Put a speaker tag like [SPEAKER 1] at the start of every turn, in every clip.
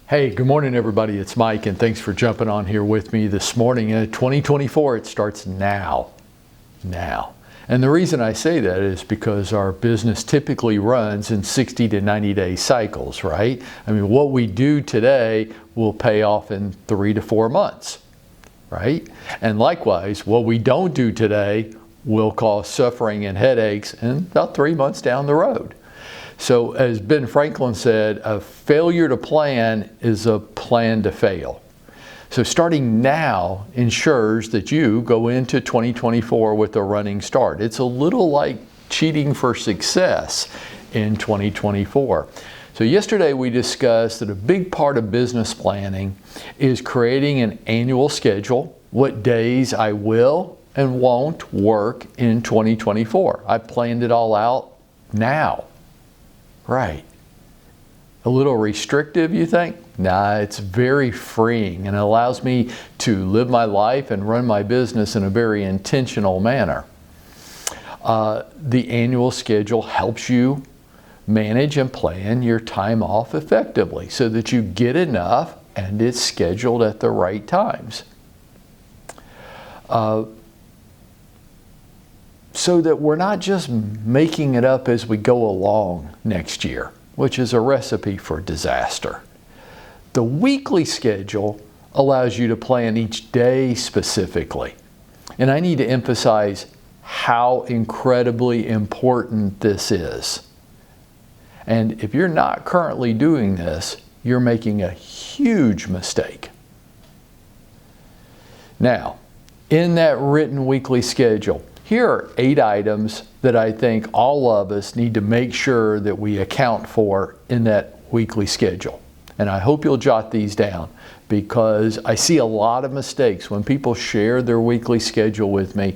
[SPEAKER 1] Hey, good morning everybody. It's Mike and thanks for jumping on here with me this morning. 2024, it starts now. And the reason I say that is because our business typically runs in 60 to 90 day cycles, right? I mean, what we do today will pay off in 3 to 4 months, right? And likewise, what we don't do today will cause suffering and headaches in about 3 months down the road. So as Ben Franklin said, a failure to plan is a plan to fail. So starting now ensures that you go into 2024 with a running start. It's a little like cheating for success in 2024. So yesterday we discussed that a big part of business planning is creating an annual schedule, what days I will and won't work in 2024. I planned it all out now. Right. A little restrictive, you think? Nah, it's very freeing and it allows me to live my life and run my business in a very intentional manner. The annual schedule helps you manage and plan your time off effectively so that you get enough and it's scheduled at the right times. So that we're not just making it up as we go along next year, which is a recipe for disaster. The weekly schedule allows you to plan each day specifically. And I need to emphasize how incredibly important this is. And if you're not currently doing this, you're making a huge mistake. Now, in that written weekly schedule, here are 8 items that I think all of us need to make sure that we account for in that weekly schedule. And I hope you'll jot these down because I see a lot of mistakes when people share their weekly schedule with me.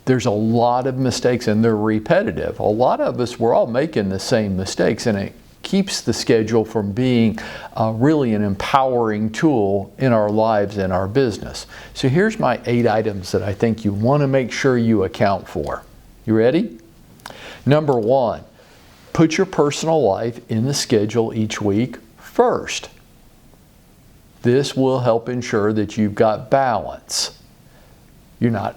[SPEAKER 1] There's a lot of mistakes and they're repetitive. A lot of us, we're all making the same mistakes and it keeps the schedule from being really an empowering tool in our lives and our business. So here's my 8 items that I think you want to make sure you account for. You ready? Number 1, put your personal life in the schedule each week first. This will help ensure that you've got balance. You're not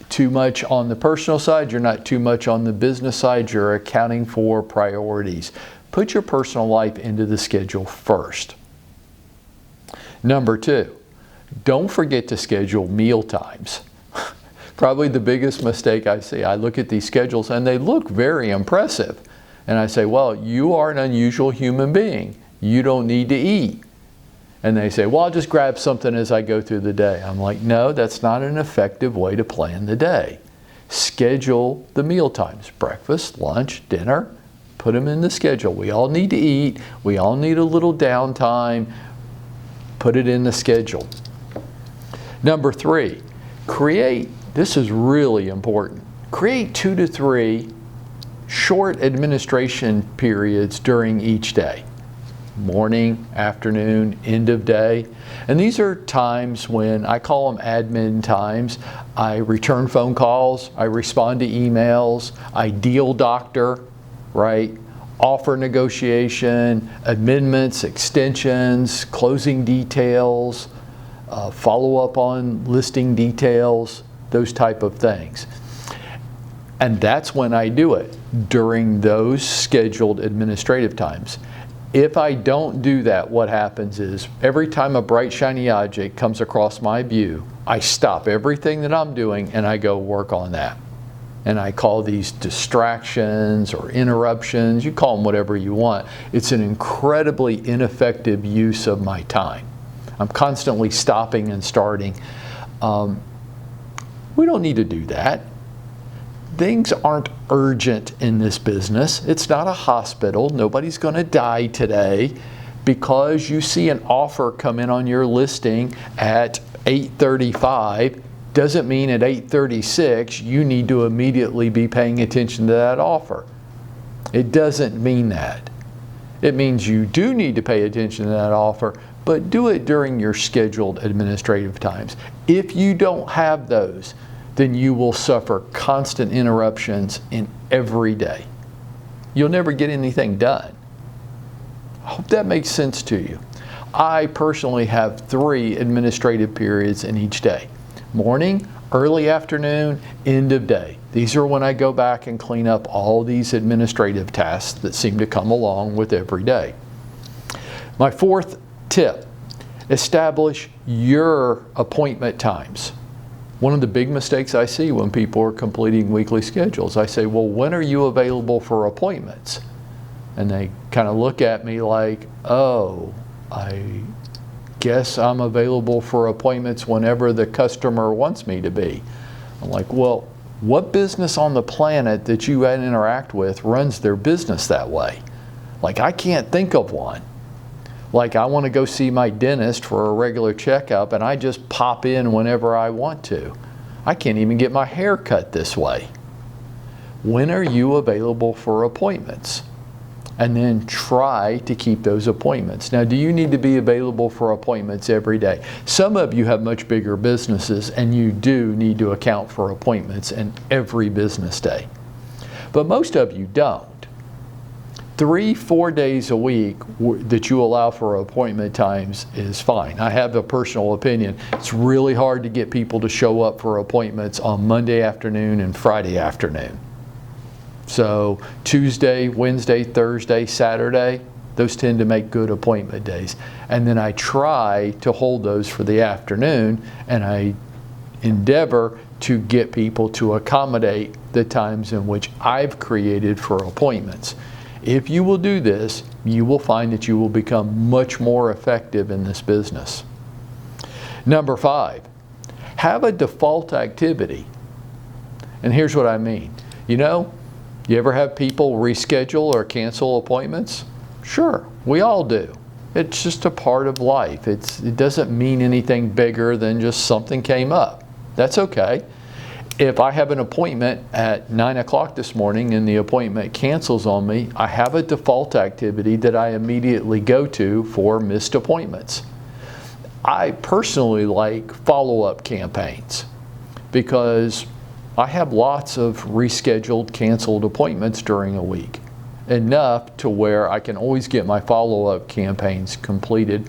[SPEAKER 1] too much on the personal side, you're not too much on the business side, you're accounting for priorities. Put your personal life into the schedule first. Number 2, don't forget to schedule meal times. Probably the biggest mistake I see. I look at these schedules and they look very impressive. And I say, well, you are an unusual human being. You don't need to eat. And they say, well, I'll just grab something as I go through the day. I'm like, no, that's not an effective way to plan the day. Schedule the meal times, breakfast, lunch, dinner, put them in the schedule. We all need to eat. We all need a little downtime. Put it in the schedule. Number 3, this is really important, create 2 to 3 short administration periods during each day. Morning, afternoon, end of day. And these are times when I call them admin times. I return phone calls, I respond to emails, I deal doctor, right? Offer negotiation, amendments, extensions, closing details, follow up on listing details, those type of things. And that's when I do it, during those scheduled administrative times. If I don't do that, what happens is every time a bright shiny object comes across my view, I stop everything that I'm doing and I go work on that. And I call these distractions or interruptions. You call them whatever you want. It's an incredibly ineffective use of my time. I'm constantly stopping and starting. We don't need to do that. Things aren't urgent in this business. It's not a hospital. Nobody's going to die today because you see an offer come in on your listing at 8:35. Doesn't mean at 8:36 you need to immediately be paying attention to that offer. It doesn't mean that. It means you do need to pay attention to that offer, but do it during your scheduled administrative times. If you don't have those, then you will suffer constant interruptions in every day. You'll never get anything done. I hope that makes sense to you. I personally have 3 administrative periods in each day. Morning, early afternoon, end of day. These are when I go back and clean up all these administrative tasks that seem to come along with every day. My 4th tip, establish your appointment times. One of the big mistakes I see when people are completing weekly schedules, I say, well, when are you available for appointments? And they kind of look at me like, oh, I guess I'm available for appointments whenever the customer wants me to be. I'm like, well, what business on the planet that you interact with runs their business that way? Like, I can't think of one. Like, I want to go see my dentist for a regular checkup and I just pop in whenever I want to. I can't even get my hair cut this way. When are you available for appointments? And then try to keep those appointments. Now, do you need to be available for appointments every day? Some of you have much bigger businesses and you do need to account for appointments in every business day. But most of you don't. 3-4 days a week that you allow for appointment times is fine. I have a personal opinion. It's really hard to get people to show up for appointments on Monday afternoon and Friday afternoon. So Tuesday, Wednesday, Thursday, Saturday, those tend to make good appointment days. And then I try to hold those for the afternoon, and I endeavor to get people to accommodate the times in which I've created for appointments. If you will do this, you will find that you will become much more effective in this business. Number 5, have a default activity. And here's what I mean. You ever have people reschedule or cancel appointments? Sure, we all do. It's just a part of life. It doesn't mean anything bigger than just something came up. That's okay. If I have an appointment at 9 o'clock this morning and the appointment cancels on me, I have a default activity that I immediately go to for missed appointments. I personally like follow-up campaigns because I have lots of rescheduled, canceled appointments during a week. Enough to where I can always get my follow-up campaigns completed.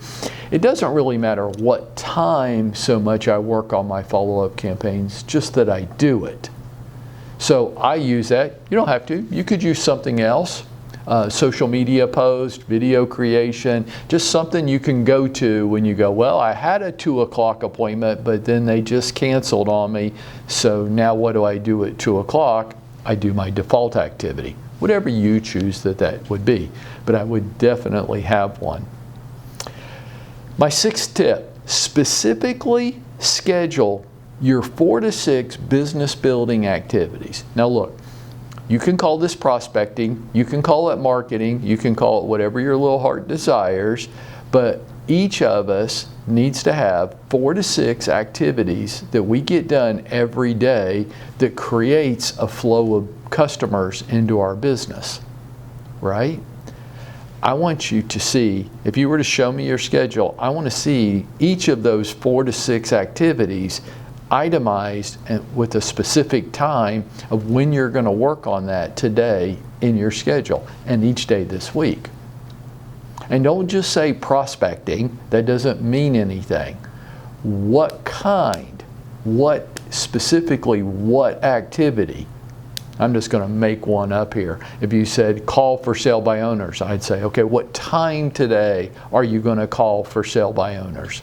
[SPEAKER 1] It doesn't really matter what time so much I work on my follow-up campaigns, just that I do it. So I use that. You don't have to. You could use something else. Social media post, video creation, just something you can go to when you go, well, I had a 2 o'clock appointment, but then they just canceled on me. So now what do I do at 2 o'clock? I do my default activity. Whatever you choose that would be. But I would definitely have one. My 6th tip, specifically schedule your 4 to 6 business building activities. Now look, you can call this prospecting, you can call it marketing, you can call it whatever your little heart desires, but each of us needs to have 4 to 6 activities that we get done every day that creates a flow of customers into our business, right? I want you to see, if you were to show me your schedule, I want to see each of those 4 to 6 activities itemized and with a specific time of when you're going to work on that today in your schedule and each day this week. And don't just say prospecting. That doesn't mean anything. What kind? What specifically, what activity? I'm just going to make one up here. If you said call for sale by owners, I'd say, okay, what time today are you going to call for sale by owners?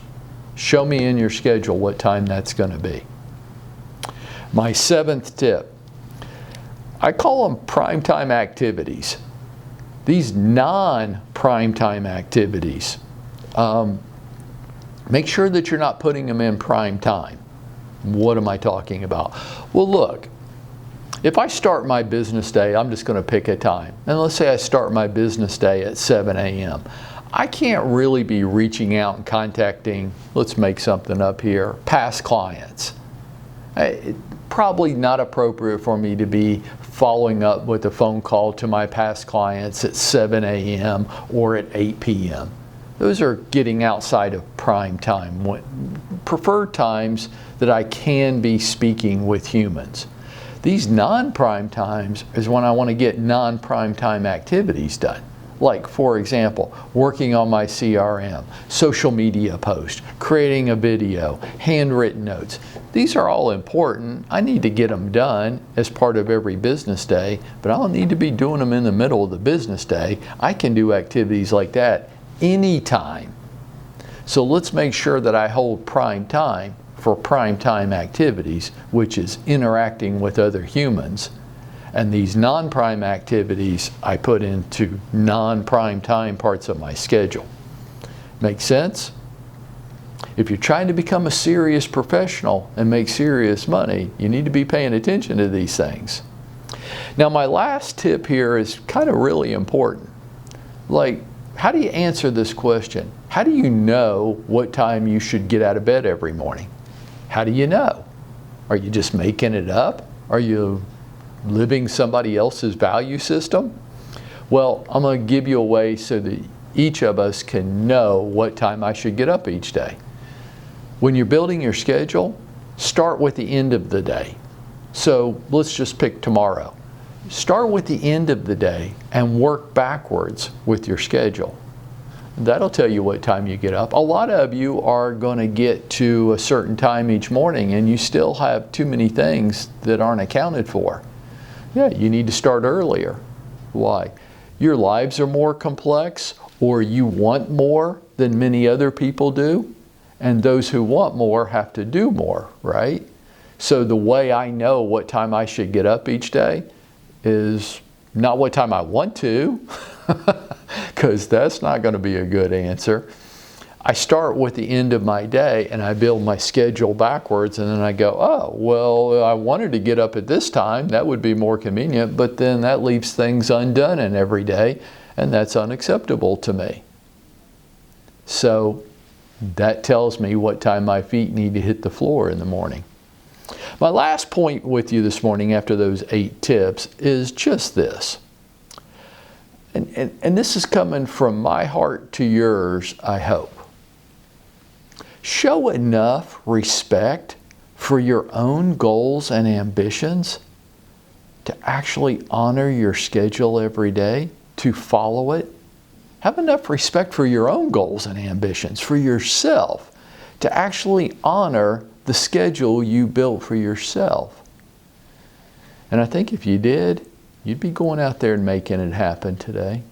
[SPEAKER 1] Show me in your schedule what time that's going to be. My 7th tip, I call them primetime activities. These non-primetime activities, make sure that you're not putting them in prime time. What am I talking about? Well, look, if I start my business day, I'm just going to pick a time. And let's say I start my business day at 7 a.m. I can't really be reaching out and contacting, let's make something up here, past clients. Probably not appropriate for me to be following up with a phone call to my past clients at 7 a.m. or at 8 p.m. Those are getting outside of prime time. Preferred times that I can be speaking with humans. These non-prime times is when I want to get non-prime time activities done. Like, for example, working on my CRM, social media post, creating a video, handwritten notes. These are all important. I need to get them done as part of every business day, but I don't need to be doing them in the middle of the business day. I can do activities like that anytime. So let's make sure that I hold prime time for prime time activities, which is interacting with other humans. And these non-prime activities I put into non-prime time parts of my schedule. Make sense? If you're trying to become a serious professional and make serious money, you need to be paying attention to these things. Now, my last tip here is kind of really important. Like, how do you answer this question? How do you know what time you should get out of bed every morning? How do you know? Are you just making it up? Are you living somebody else's value system? Well, I'm going to give you a way so that each of us can know what time I should get up each day. When you're building your schedule, start with the end of the day. So let's just pick tomorrow. Start with the end of the day and work backwards with your schedule. That'll tell you what time you get up. A lot of you are going to get to a certain time each morning and you still have too many things that aren't accounted for. Yeah, you need to start earlier. Why? Your lives are more complex, or you want more than many other people do, and those who want more have to do more, right? So the way I know what time I should get up each day is not what time I want to, because that's not going to be a good answer. I start with the end of my day and I build my schedule backwards, and then I go, oh, well, I wanted to get up at this time. That would be more convenient, but then that leaves things undone in every day, and that's unacceptable to me. So that tells me what time my feet need to hit the floor in the morning. My last point with you this morning after those 8 tips is just this. And this is coming from my heart to yours, I hope. Show enough respect for your own goals and ambitions to actually honor your schedule every day, to follow it. Have enough respect for your own goals and ambitions, for yourself, to actually honor the schedule you built for yourself. And I think if you did, you'd be going out there and making it happen today.